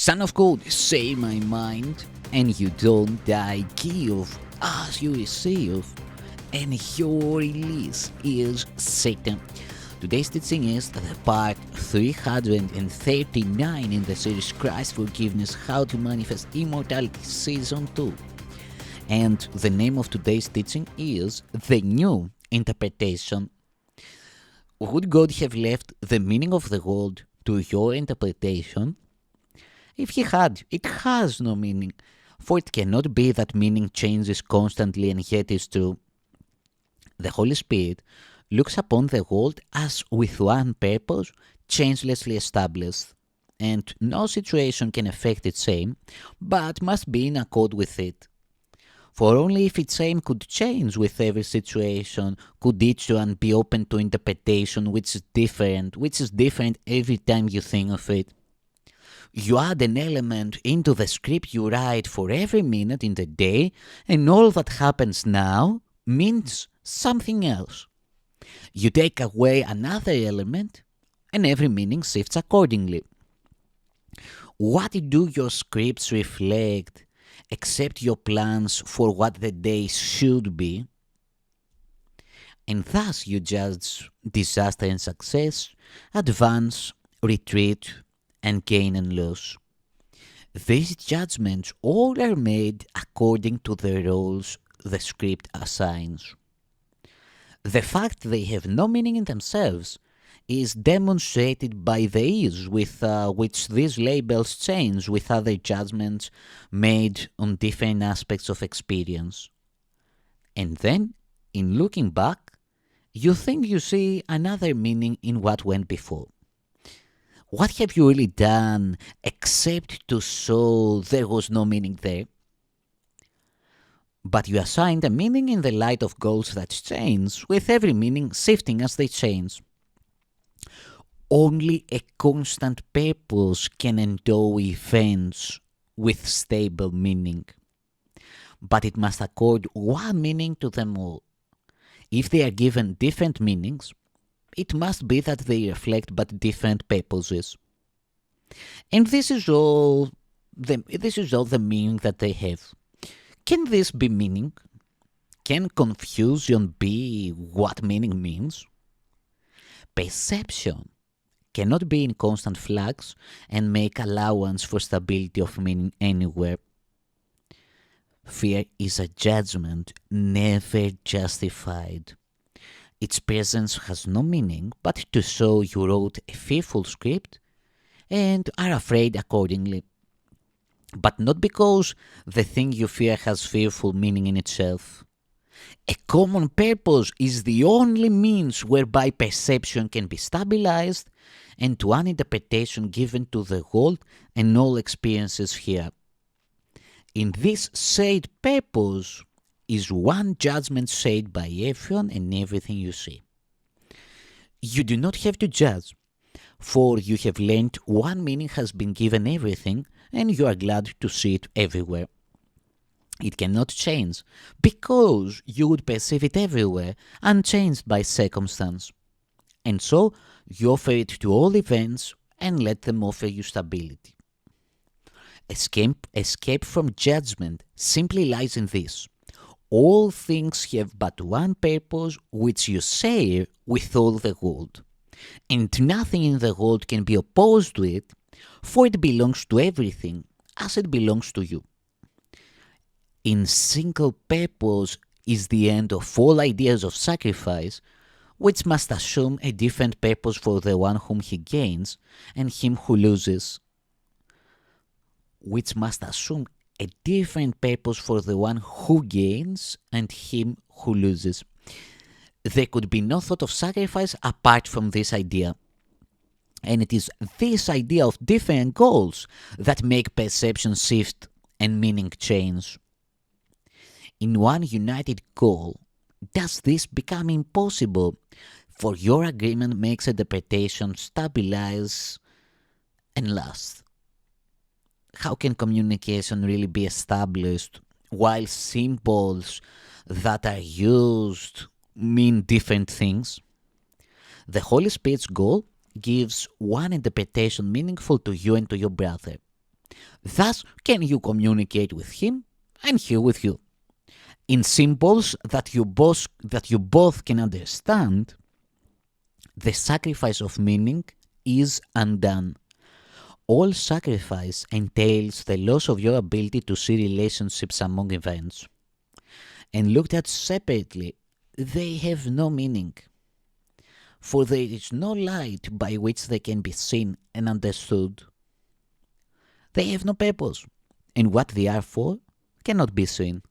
Son of God, say my mind, and you don't die. Give as you receive, and your release is Satan. Today's teaching is the part 339 in the series Christ Forgiveness, How to Manifest Immortality Season 2. And the name of today's teaching is The New Interpretation. Would God have left the meaning of the world to your interpretation? If he had, it has no meaning, for it cannot be that meaning changes constantly and yet is true. The Holy Spirit looks upon the world as with one purpose, changelessly established, and no situation can affect its aim, but must be in accord with it. For only if its aim could change with every situation could each one be open to interpretation which is different every time you think of it. You add an element into the script you write for every minute in the day, and all that happens now means something else. You take away another element, and every meaning shifts accordingly. What do your scripts reflect except your plans for what the day should be? And thus you judge disaster and success, advance, retreat, and gain and lose. These judgments all are made according to the roles the script assigns. The fact they have no meaning in themselves is demonstrated by the ease with which these labels change with other judgments made on different aspects of experience. And then, in looking back, you think you see another meaning in what went before. What have you really done except to show there was no meaning there? But you assigned a meaning in the light of goals that change, with every meaning shifting as they change. Only a constant purpose can endow events with stable meaning. But it must accord one meaning to them all. If they are given different meanings, it must be that they reflect but different purposes. And this is all the meaning that they have. Can this be meaning? Can confusion be what meaning means? Perception cannot be in constant flux and make allowance for stability of meaning anywhere. Fear is a judgment never justified. Its presence has no meaning but to show you wrote a fearful script and are afraid accordingly. But not because the thing you fear has fearful meaning in itself. A common purpose is the only means whereby perception can be stabilized and one interpretation given to the world and all experiences here. In this said purpose is one judgment said by everyone and everything you see. You do not have to judge, for you have learned one meaning has been given everything and you are glad to see it everywhere. It cannot change, because you would perceive it everywhere, unchanged by circumstance. And so you offer it to all events and let them offer you stability. Escape from judgment simply lies in this. All things have but one purpose which you share with all the world. And nothing in the world can be opposed to it, for it belongs to everything as it belongs to you. In single purpose is the end of all ideas of sacrifice, which must assume a different purpose for the one whom he gains and him who loses. Which must assume a different purpose for the one who gains and him who loses. There could be no thought of sacrifice apart from this idea. And it is this idea of different goals that make perception shift and meaning change. In one united goal, does this become impossible? For your agreement makes interpretation stabilize and last. How can communication really be established while symbols that are used mean different things? The Holy Spirit's goal gives one interpretation meaningful to you and to your brother. Thus can you communicate with him and he with you. In symbols that you both can understand, the sacrifice of meaning is undone. All sacrifice entails the loss of your ability to see relationships among events. And looked at separately, they have no meaning. For there is no light by which they can be seen and understood. They have no purpose, and what they are for cannot be seen.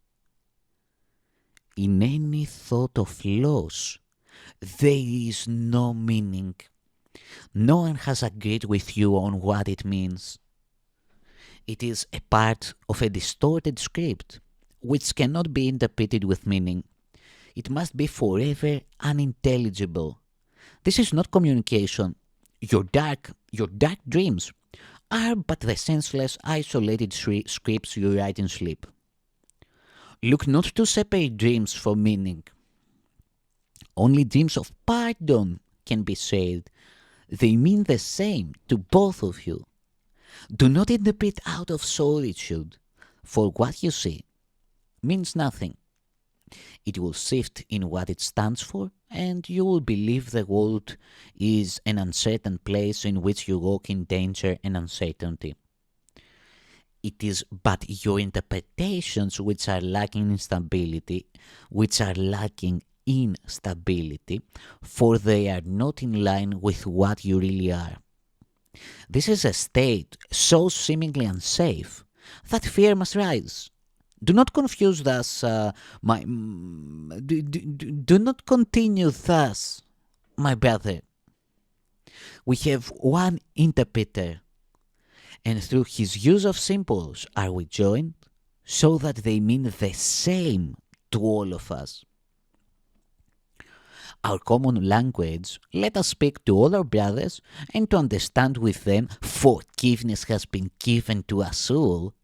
In any thought of loss, there is no meaning. No one has agreed with you on what it means. It is a part of a distorted script, which cannot be interpreted with meaning. It must be forever unintelligible. This is not communication. Your dark dreams are but the senseless, isolated scripts you write in sleep. Look not to separate dreams for meaning. Only dreams of pardon can be saved. They mean the same to both of you. Do not interpret out of solitude, for what you see means nothing. It will shift in what it stands for, and you will believe the world is an uncertain place in which you walk in danger and uncertainty. It is but your interpretations which are lacking in stability, for they are not in line with what you really are. This is a state so seemingly unsafe that fear must rise. Do not confuse thus, do not continue thus, my brother. We have one interpreter, and through his use of symbols are we joined, so that they mean the same to all of us. Our common language, let us speak to all our brothers, and to understand with them forgiveness has been given to us all,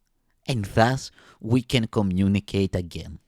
and thus we can communicate again.